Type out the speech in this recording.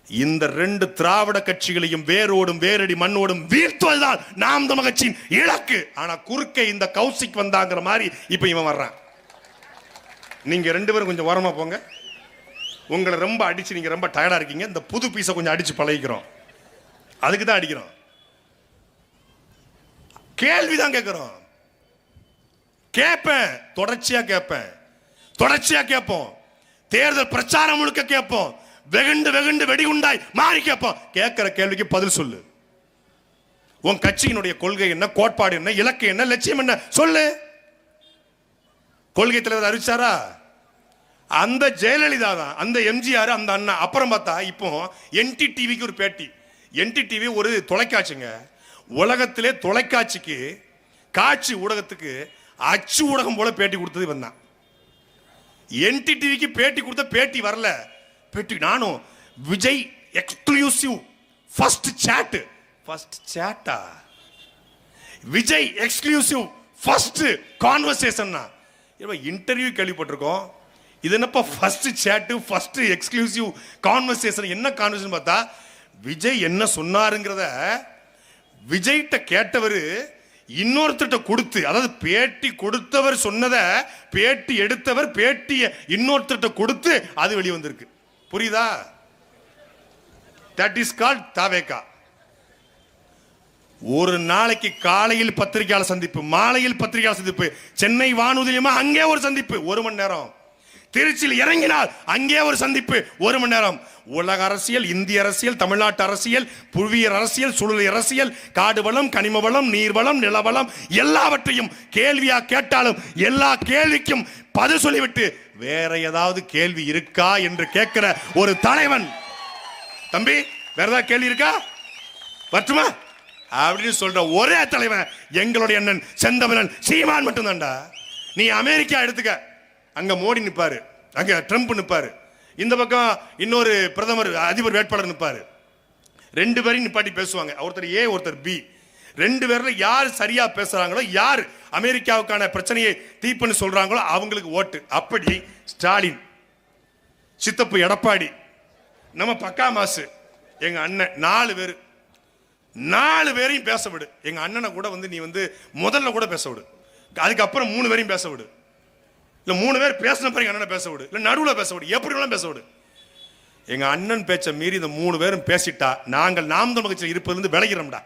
இந்த ரெண்டு திராவிட கட்சிகளையும் வேரோடும் வேரடி மண்ணோடும் வீழ்த்துவதுதான் நாம் தமிழர் கட்சியின் இலக்கு. ஆனா குறுக்கே இந்த கௌசிக் வந்தாங்கிற மாதிரி இப்ப இவன் வர்றான். நீங்க ரெண்டு பேரும் கொஞ்சம் ஓரமா போங்க. உங்களை ரொம்ப அடிச்சு நீங்க ரொம்ப டயர்டா இருக்கீங்க. இந்த புது பீஸை கொஞ்சம் அடிச்சு பழகிக்கிறோம். அதுக்கு தான் அடிக்கிறோம். கேள்விதான் கேட்கிறோம். கேட்பேன், தொடர்ச்சியா கேட்பேன், தொடர்ச்சியா கேட்போம். தேர்தல் பிரச்சாரம் முழுக்க கேட்போம். வெகுண்டு வெகுண்டு வெடிகுண்டாய் மாறி கேட்போம். கேட்கிற கேள்விக்கு பதில் சொல்லு. உன் கட்சியினுடைய கொள்கை என்ன, கோட்பாடு என்ன, இலக்கு என்ன, லட்சியம் என்ன சொல்லு. கொள்கை தலைவர் அறிவிச்சாரா? அந்த ஜெயலலிதா தான், அந்த எம்ஜிஆர், அந்த அண்ணா. அப்புறம் பார்த்தா இப்போ NTTVக்கு ஒரு பேட்டி. NTTV ஒரு தொலைக்காட்சிங்க. உலகத்திலே தொலைக்காட்சிக்கு, காட்சி ஊடகத்துக்கு அச்சு ஊடகம் போல பேட்டி கொடுத்தது இவன் தான். NTTVக்கு பேட்டி கொடுத்த பேட்டி வரல. பேட்டி நானும் Vijay exclusive first chat. First சாட்டா? Vijay exclusive first conversation. Interview கேள்விப்பட்டிருக்கோம். இது என்னப்பா first chat, first exclusive conversation? என்ன கான்வர்சேஷன் பார்த்தா, விஜய் என்ன சொன்னாருங்கிறத விஜய்கிட்ட கேட்டவர் இன்னொருத்தட்ட கொடுத்து, அதாவது பேட்டி கொடுத்தவர் சொன்னதை பேட்டி எடுத்தவர் பேட்டியை இன்னொருத்தட்ட கொடுத்து அது வெளியே வந்திருக்கு. புரியுதா? தட் இஸ் கால்ட் தாவேகா. ஒரு நாளைக்கு காலையில் பத்திரிகையாளர் சந்திப்பு, மாலையில் பத்திரிகையாளர் சந்திப்பு, சென்னை வானூதியமா அங்கே ஒரு சந்திப்பு 1 மணி நேரம், திருச்சியில் இறங்கினால் அங்கே ஒரு சந்திப்பு 1 மணி நேரம். உலக அரசியல், இந்திய அரசியல், தமிழ்நாட்டு அரசியல், புவியியல் அரசியல், சூழல் அரசியல், காடு வளம், கனிம வளம், நீர் வளம், நிலவளம் எல்லாவற்றையும் கேள்வியா கேட்டாலும் எல்லா கேள்விக்கும் பதில் சொல்லிவிட்டு வேற ஏதாவது கேள்வி இருக்கா என்று கேட்கிற ஒரு தலைவன். தம்பி வேற ஏதாவது கேள்வி இருக்கா, வரட்டுமா அப்படின்னு சொல்ற ஒரே தலைவன் எங்களுடைய அண்ணன் செந்தமிழன் சீமான் மட்டும்தான்டா. நீ அமெரிக்கா எடுத்துக்க, அங்க மோடி நிப்பாரு, அங்க ட்ரம்ப் நிப்பாரு, இந்த பக்கம் இன்னொரு பிரதமர் அதிபர் வேட்பாளர் நிப்பாரு. 2 பேரையும் நிப்பாட்டி பேசுவாங்க. ஒருத்தர் ஏ, ஒருத்தர் பி. 2 பேர்ல யார் சரியா பேசுறாங்களோ, யார் அமெரிக்காவுக்கான பிரச்சனையை தீர்ப்புன்னு சொல்றாங்களோ அவங்களுக்கு ஓட்டு. அப்படி ஸ்டாலின், சித்தப்பு எடப்பாடி, நம்ம பக்கா மாசு, எங்க அண்ணன் 4 பேரையும் பேச விடு. எங்க அண்ணனை கூட நீ முதல்ல கூட பேச விடு. அதுக்கப்புறம் 3 பேரையும் பேச விடு. இல்ல 3 பேர் பேசின பிறகு அண்ணனை பேச விடு. இல்ல நடுவில் பேச விடு. எப்படி வேணாலும் பேச விடு. எங்க அண்ணன் பேச்ச மீறி இந்த 3 பேரும் பேசிட்டா நாங்கள் நாம் தமிழர் கட்சியில் இருப்பதிலிருந்து விலகிறோம்டா.